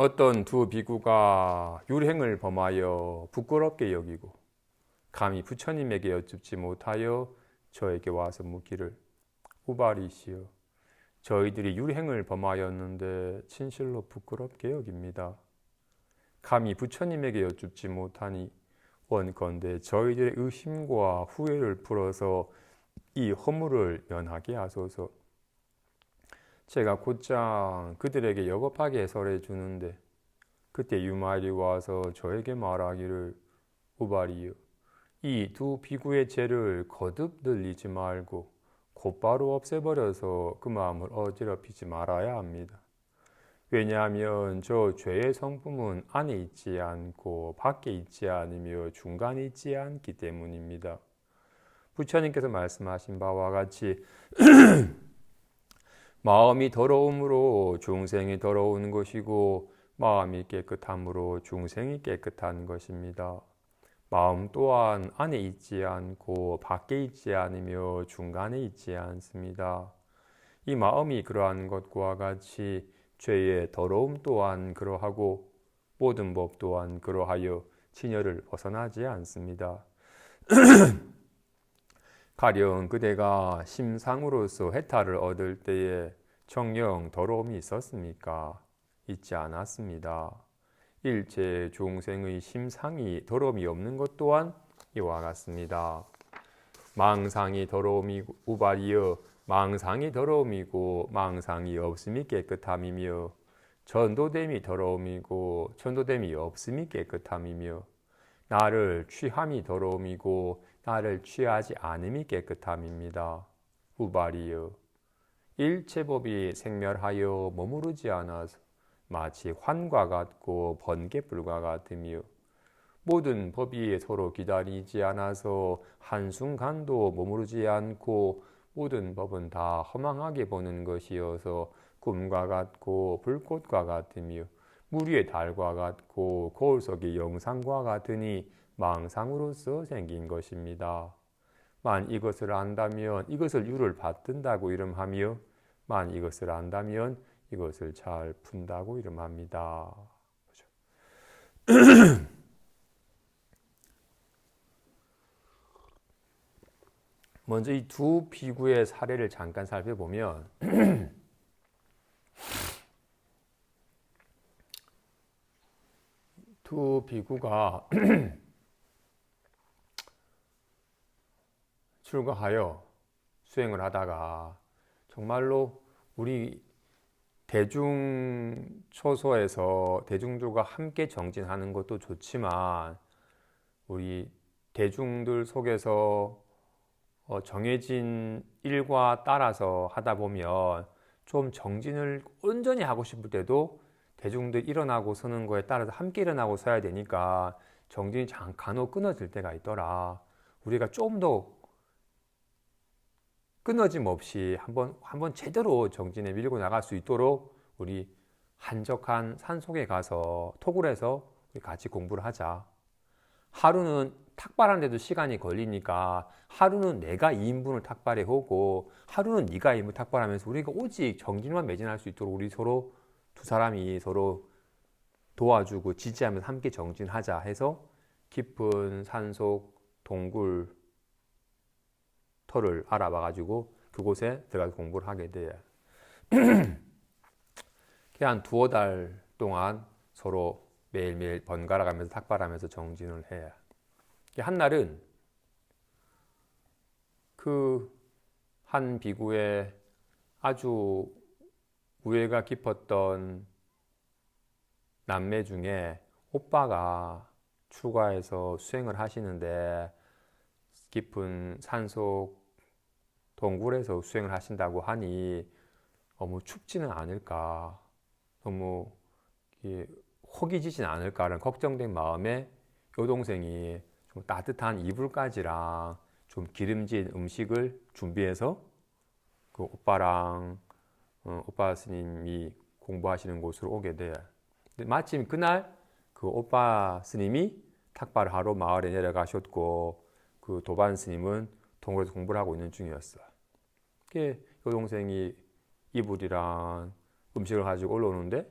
어떤 두 비구가 율행을 범하여 부끄럽게 여기고 감히 부처님에게 여쭙지 못하여 저에게 와서 묻기를 우발이시여 저희들이 율행을 범하였는데 진실로 부끄럽게 여깁니다. 감히 부처님에게 여쭙지 못하니 원컨대 저희들의 의심과 후회를 풀어서 이 허물을 면하게 하소서. 제가 곧장 그들에게 여겁하게 해설해 주는데 그때 유마일이 와서 저에게 말하기를 우발이여 이 두 비구의 죄를 거듭 늘리지 말고 곧바로 없애버려서 그 마음을 어지럽히지 말아야 합니다. 왜냐하면 저 죄의 성품은 안에 있지 않고 밖에 있지 않으며 중간에 있지 않기 때문입니다. 부처님께서 말씀하신 바와 같이 마음이 더러움으로 중생이 더러운 것이고 마음이 깨끗함으로 중생이 깨끗한 것입니다. 마음 또한 안에 있지 않고 밖에 있지 않으며 중간에 있지 않습니다. 이 마음이 그러한 것과 같이 죄의 더러움 또한 그러하고 모든 법 또한 그러하여 진열을 벗어나지 않습니다. 가령 그대가 심상으로서 해탈을 얻을 때에 정녕 더러움이 있었습니까? 있지 않았습니다. 일체 중생의 심상이 더러움이 없는 것 또한 이와 같습니다. 망상이 더러움이 우발이여 망상이 더러움이고 망상이 없음이 깨끗함이며 전도됨이 더러움이고 전도됨이 없음이 깨끗함이며 나를 취함이 더러움이고 나를 취하지 않음이 깨끗함입니다. 우발이여 일체법이 생멸하여 머무르지 않아서 마치 환과 같고 번개불과 같으며 모든 법이 서로 기다리지 않아서 한순간도 머무르지 않고 모든 법은 다 허망하게 보는 것이어서 꿈과 같고 불꽃과 같으며 물 위의 달과 같고 거울 속의 영상과 같으니 망상으로서 생긴 것입니다. 만 이것을 안다면 이것을 유를 받든다고 이름하며 만 이것을 안다면 이것을 잘 푼다고 이름합니다. 먼저 이 두 비구의 사례를 잠깐 살펴보면 두 비구가 출가하여 수행을 하다가 정말로 우리 대중초소에서 대중들과 함께 정진하는 것도 좋지만 우리 대중들 속에서 정해진 일과 따라서 하다 보면 좀 정진을 온전히 하고 싶을 때도 대중들 일어나고 서는 거에 따라서 함께 일어나고 서야 되니까 정진이 간혹 끊어질 때가 있더라. 우리가 좀 더 끊어짐 없이 한번 제대로 정진에 밀고 나갈 수 있도록 우리 한적한 산속에 가서 톡을 해서 우리 같이 공부를 하자. 하루는 탁발하는데도 시간이 걸리니까 하루는 내가 2인분을 탁발해 오고 하루는 네가 2인분 탁발하면서 우리가 오직 정진만 매진할 수 있도록 우리 서로 두 사람이 서로 도와주고 지지하면서 함께 정진하자 해서 깊은 산속 동굴 터를 알아봐가지고 그곳에 들어가서 공부를 하게 돼. 한 두어 달 동안 서로 매일매일 번갈아 가면서 탁발하면서 정진을 해. 한날은 그 한 비구의 아주 우애가 깊었던 남매 중에 오빠가 출가해서 수행을 하시는데 깊은 산속 동굴에서 수행을 하신다고 하니 너무 춥지는 않을까, 너무 혹이지진 않을까라는 걱정된 마음에 여동생이 좀 따뜻한 이불까지랑 좀 기름진 음식을 준비해서 그 오빠랑 오빠 스님이 공부하시는 곳으로 오게 돼. 근데 마침 그날 그 오빠 스님이 탁발을 하러 마을에 내려가셨고 그 도반 스님은 동굴에서 공부를 하고 있는 중이었어. 여동생이 이불이랑 음식을 가지고 올라오는데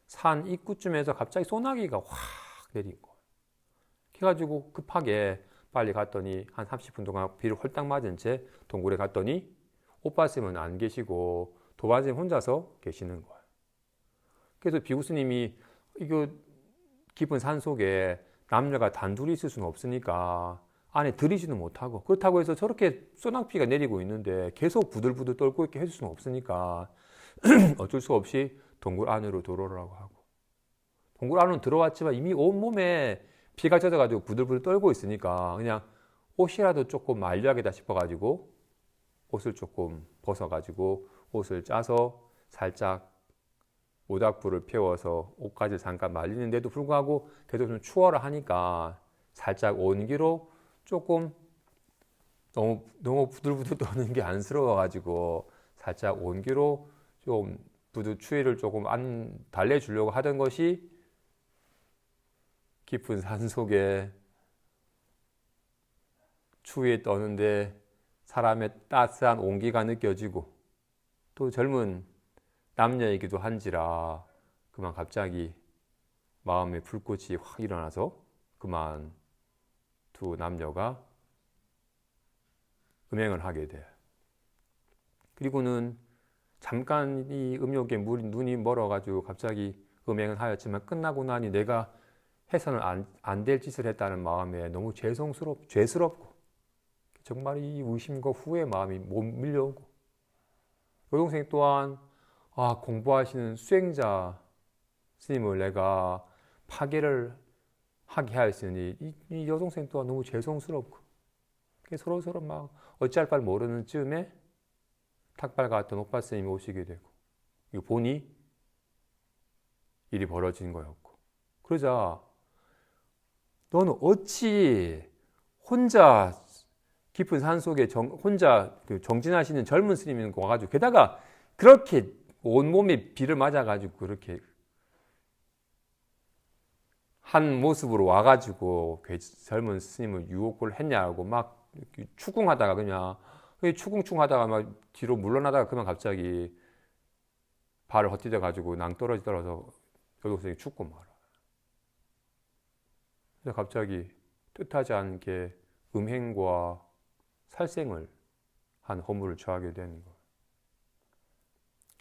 산 입구쯤에서 갑자기 소나기가 확 내린 거예요. 그래가지고 급하게 빨리 갔더니 한 30분 동안 비를 홀딱 맞은 채 동굴에 갔더니 오빠쌤은 안 계시고 도반쌤 혼자서 계시는 거예요. 그래서 비구스님이 이거 깊은 산 속에 남녀가 단둘이 있을 수는 없으니까 안에 들이지는 못하고, 그렇다고 해서 저렇게 소낙비가 내리고 있는데 계속 부들부들 떨고 있게 해줄 수는 없으니까 어쩔 수 없이 동굴 안으로 들어오라고 하고, 동굴 안으로 들어왔지만 이미 온몸에 비가 젖어가지고 부들부들 떨고 있으니까 그냥 옷이라도 조금 말려야겠다 싶어가지고 옷을 조금 벗어가지고 옷을 짜서 살짝 모닥불을 피워서 옷까지 잠깐 말리는데도 불구하고 계속 좀 추워라 하니까 살짝 온기로 조금 너무 부들부들 떠는 게 안쓰러워가지고 살짝 온기로 좀 추위를 조금 안 달래주려고 하던 것이 깊은 산 속에 추위에 떠는데 사람의 따스한 온기가 느껴지고 또 젊은 남녀이기도 한지라 그만 갑자기 마음에 불꽃이 확 일어나서 그만 두 남녀가 음행을 하게 돼. 그리고는 잠깐 이 음욕에 눈이 멀어가지고 갑자기 음행을 하였지만 끝나고 나니 내가 해서는 안 될 짓을 했다는 마음에 너무 죄스럽고 정말 이 의심과 후회의 마음이 못 밀려오고, 여동생 또한 공부하시는 수행자 스님을 내가 파괴를 하게 하였으니 이 여동생 또한 너무 죄송스럽고 서로 막 어찌할 바를 모르는 즈음에 탁발 같던 오빠 스님이 오시게 되고, 이거 보니 일이 벌어진 거였고, 그러자 너는 어찌 혼자 깊은 산 속에 혼자 정진하시는 젊은 스님이 와가지고 게다가 그렇게 온몸에 비를 맞아가지고 그렇게 한 모습으로 와가지고 그 젊은 스님을 유혹을 했냐고 막 추궁하다가 그냥 추궁충하다가 막 뒤로 물러나다가 그만 갑자기 발을 헛디뎌 가지고 낭떠러지더라서 여동생이 죽고 말아. 그래서 갑자기 뜻하지 않게 음행과 살생을 한 허물을 처하게 되는 거예요.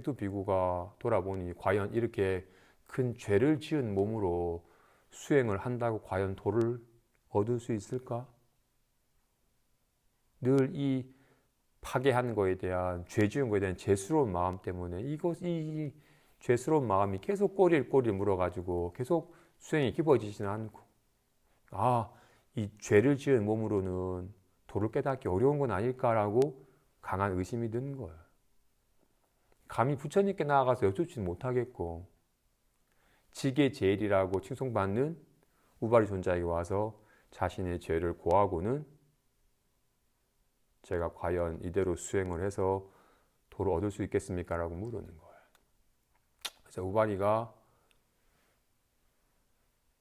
두 비구가 돌아보니 과연 이렇게 큰 죄를 지은 몸으로 수행을 한다고 과연 도를 얻을 수 있을까? 늘 이 파괴한 거에 대한, 죄 지은 거에 대한 죄스러운 마음 때문에 이 죄스러운 마음이 계속 꼬리를 물어가지고 계속 수행이 깊어지지는 않고, 이 죄를 지은 몸으로는 도를 깨닫기 어려운 건 아닐까라고 강한 의심이 드는 거예요. 감히 부처님께 나아가서 여쭙지는 못하겠고, 지계제일이라고 칭송받는 우바리 존자에게 와서 자신의 죄를 고하고는 제가 과연 이대로 수행을 해서 도를 얻을 수 있겠습니까? 라고 물으는 거예요. 그래서 우바리가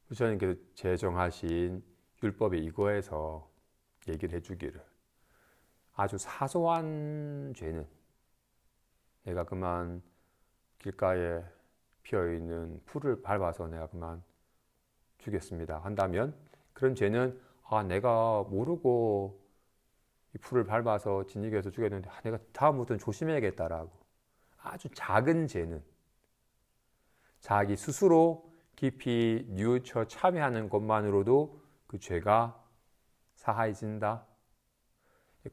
부처님께서 제정하신 율법에 이거에서 얘기를 해주기를, 아주 사소한 죄는 내가 그만 길가에 피어있는 풀을 밟아서 내가 그만 죽였습니다 한다면, 그런 죄는 내가 모르고 이 풀을 밟아서 진흙에서 죽였는데 내가 다음부터는 조심해야겠다라고, 아주 작은 죄는 자기 스스로 깊이 뉘우쳐 참여하는 것만으로도 그 죄가 사하해진다.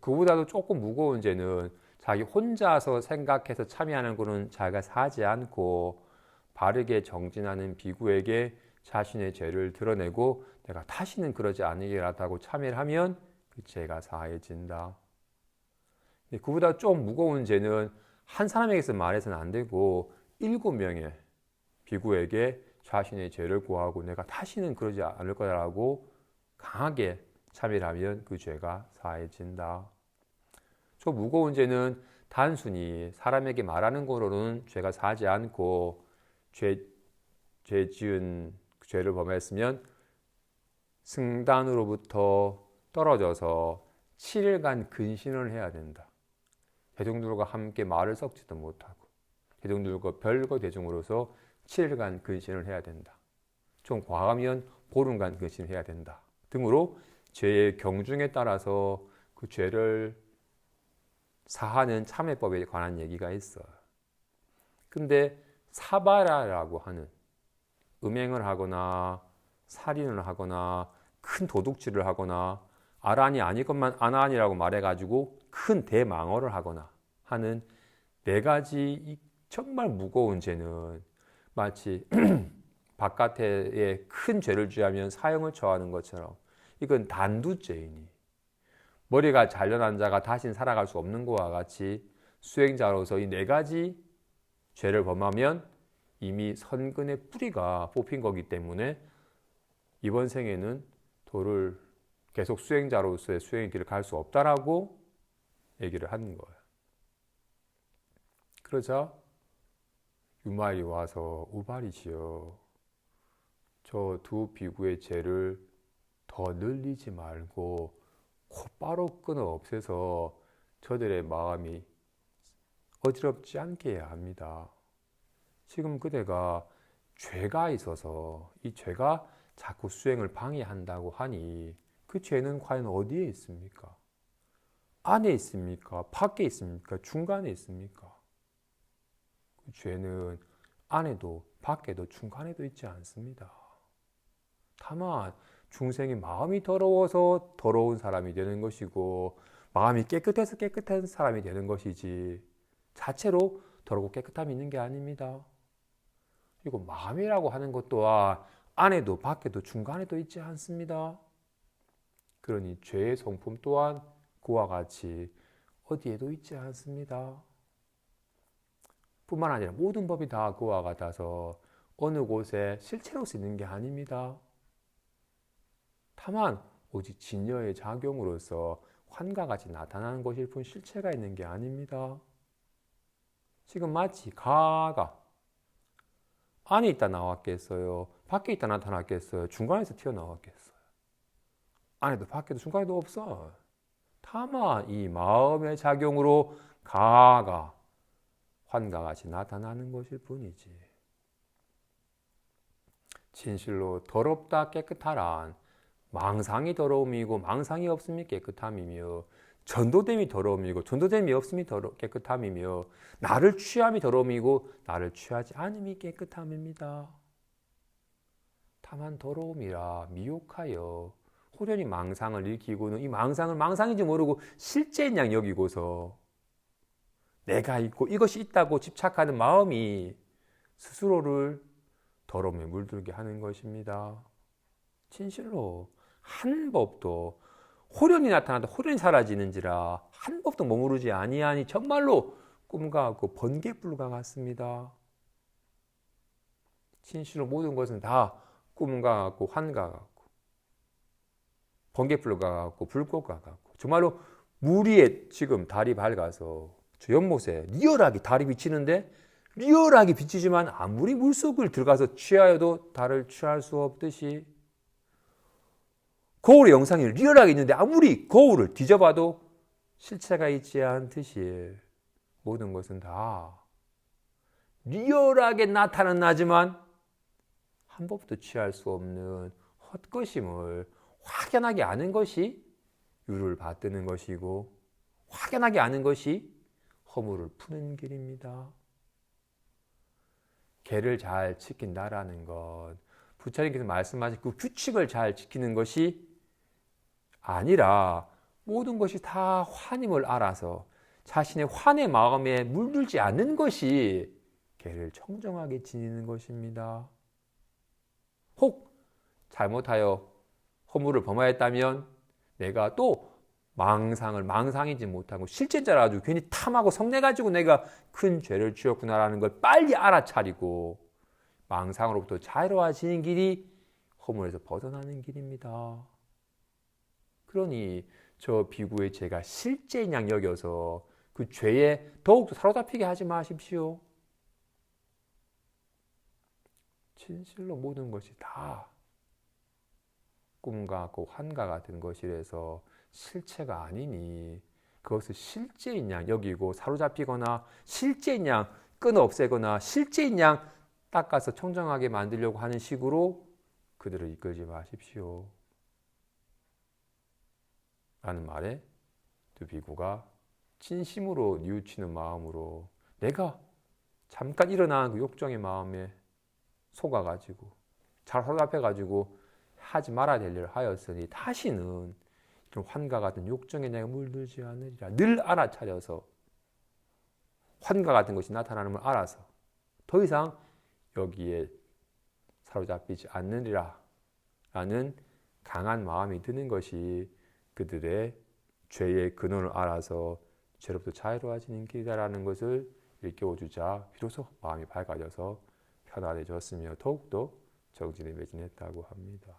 그보다도 조금 무거운 죄는 자기 혼자서 생각해서 참여하는 것은 자기가 사하지 않고 바르게 정진하는 비구에게 자신의 죄를 드러내고 내가 다시는 그러지 않으리라고 참여를 하면 그 죄가 사하해진다. 그보다 좀 무거운 죄는 한 사람에게서 말해서는 안 되고 7명의 비구에게 자신의 죄를 고하고 내가 다시는 그러지 않을 거라고 강하게 참여를 하면 그 죄가 사해진다. 저 무거운 죄는 단순히 사람에게 말하는 거로는 죄가 사하지 않고 죄 지은 죄를 범했으면 승단으로부터 떨어져서 7일간 근신을 해야 된다. 대중들과 함께 말을 섞지도 못하고 대중들과 별거 대중으로서 7일간 근신을 해야 된다. 좀 과하면 보름간 근신을 해야 된다. 등으로 죄의 경중에 따라서 그 죄를 사하는 참회법에 관한 얘기가 있어요. 근데 사바라라고 하는 음행을 하거나 살인을 하거나 큰 도둑질을 하거나 아란이 아니건만 아난이라고 말해가지고 큰 대망언을 하거나 하는 네 가지 정말 무거운 죄는 마치 바깥에 큰 죄를 취하면 사형을 처하는 것처럼 이건 단두죄이니 머리가 잘려난 자가 다시는 살아갈 수 없는 것과 같이 수행자로서 이 네 가지 죄를 범하면 이미 선근의 뿌리가 뽑힌 거기 때문에 이번 생에는 도를 계속 수행자로서의 수행의 길을 갈 수 없다라고 얘기를 하는 거예요. 그러자 유마일이 와서 우발이시여 저 두 비구의 죄를 더 늘리지 말고 곧바로 끊어 없애서 저들의 마음이 어지럽지 않게 해야 합니다. 지금 그대가 죄가 있어서 이 죄가 자꾸 수행을 방해한다고 하니 그 죄는 과연 어디에 있습니까? 안에 있습니까? 밖에 있습니까? 중간에 있습니까? 그 죄는 안에도 밖에도 중간에도 있지 않습니다. 다만 중생이 마음이 더러워서 더러운 사람이 되는 것이고 마음이 깨끗해서 깨끗한 사람이 되는 것이지 자체로 더럽고 깨끗함이 있는 게 아닙니다. 그리고 마음이라고 하는 것 또한 안에도 밖에도 중간에도 있지 않습니다. 그러니 죄의 성품 또한 그와 같이 어디에도 있지 않습니다. 뿐만 아니라 모든 법이 다 그와 같아서 어느 곳에 실체로서 있는 게 아닙니다. 다만 오직 진여의 작용으로서 환과 같이 나타나는 것일 뿐 실체가 있는 게 아닙니다. 지금 마치 가가 안에 있다 나왔겠어요? 밖에 있다 나타났겠어요? 중간에서 튀어나왔겠어요? 안에도 밖에도 중간에도 없어. 다만 이 마음의 작용으로 가가 환과 같이 나타나는 것일 뿐이지. 진실로 더럽다 깨끗하란 망상이 더러움이고 망상이 없음이 깨끗함이며 전도됨이 더러움이고 전도됨이 없음이 깨끗함이며 나를 취함이 더러움이고 나를 취하지 않음이 깨끗함입니다. 다만 더러움이라 미혹하여 호련히 망상을 일으키고는 이 망상을 망상인지 모르고 실제인 양 여기고서 내가 있고 이것이 있다고 집착하는 마음이 스스로를 더러움에 물들게 하는 것입니다. 진실로 한 법도 호련히 나타나도 호련히 사라지는지라 한 법도 머무르지 아니하니 정말로 꿈과 같고 번개불과 같습니다. 진실로 모든 것은 다 꿈과 같고 환과 같고 번개불과 같고 불꽃과 같고 정말로 물 위에 지금 달이 밝아서 저 연못에 리얼하게 달이 비치는데 리얼하게 비치지만 아무리 물속을 들어가서 취하여도 달을 취할 수 없듯이 거울의 영상이 리얼하게 있는데 아무리 거울을 뒤져봐도 실체가 있지 않듯이 모든 것은 다 리얼하게 나타나지만 한 법도 취할 수 없는 헛것임을 확연하게 아는 것이 유를 받드는 것이고 확연하게 아는 것이 허물을 푸는 길입니다. 계를 잘 지킨다라는 것, 부처님께서 말씀하신 그 규칙을 잘 지키는 것이 아니라 모든 것이 다 환임을 알아서 자신의 환의 마음에 물들지 않는 것이 계를 청정하게 지니는 것입니다. 혹 잘못하여 허물을 범하였다면 내가 또 망상이지 못하고 실제인 줄 알아가지고 괜히 탐하고 성내가지고 내가 큰 죄를 지었구나라는 걸 빨리 알아차리고 망상으로부터 자유로워지는 길이 허물에서 벗어나는 길입니다. 그러니 저 비구의 죄가 실제인 양 여겨서 그 죄에 더욱더 사로잡히게 하지 마십시오. 진실로 모든 것이 다 꿈과 같고 환과 같은 것이라서 실체가 아니니 그것을 실제인 양 여기고 사로잡히거나 실제인 양 끊어 없애거나 실제인 양 닦아서 청정하게 만들려고 하는 식으로 그들을 이끌지 마십시오. 라는 말에 두 비구가 진심으로 뉘우치는 마음으로 내가 잠깐 일어난 그 욕정의 마음에 속아가지고 잘 허락해가지고 하지 말아야 될 일을 하였으니 다시는 이런 환과 같은 욕정에 내가 물들지 않으리라. 늘 알아차려서 환과 같은 것이 나타나는 걸 알아서 더 이상 여기에 사로잡히지 않느니라 라는 강한 마음이 드는 것이 그들의 죄의 근원을 알아서 죄로부터 자유로워지는 길이라는 것을 일깨워주자 비로소 마음이 밝아져서 편안해졌으며 더욱더 정진에 매진했다고 합니다.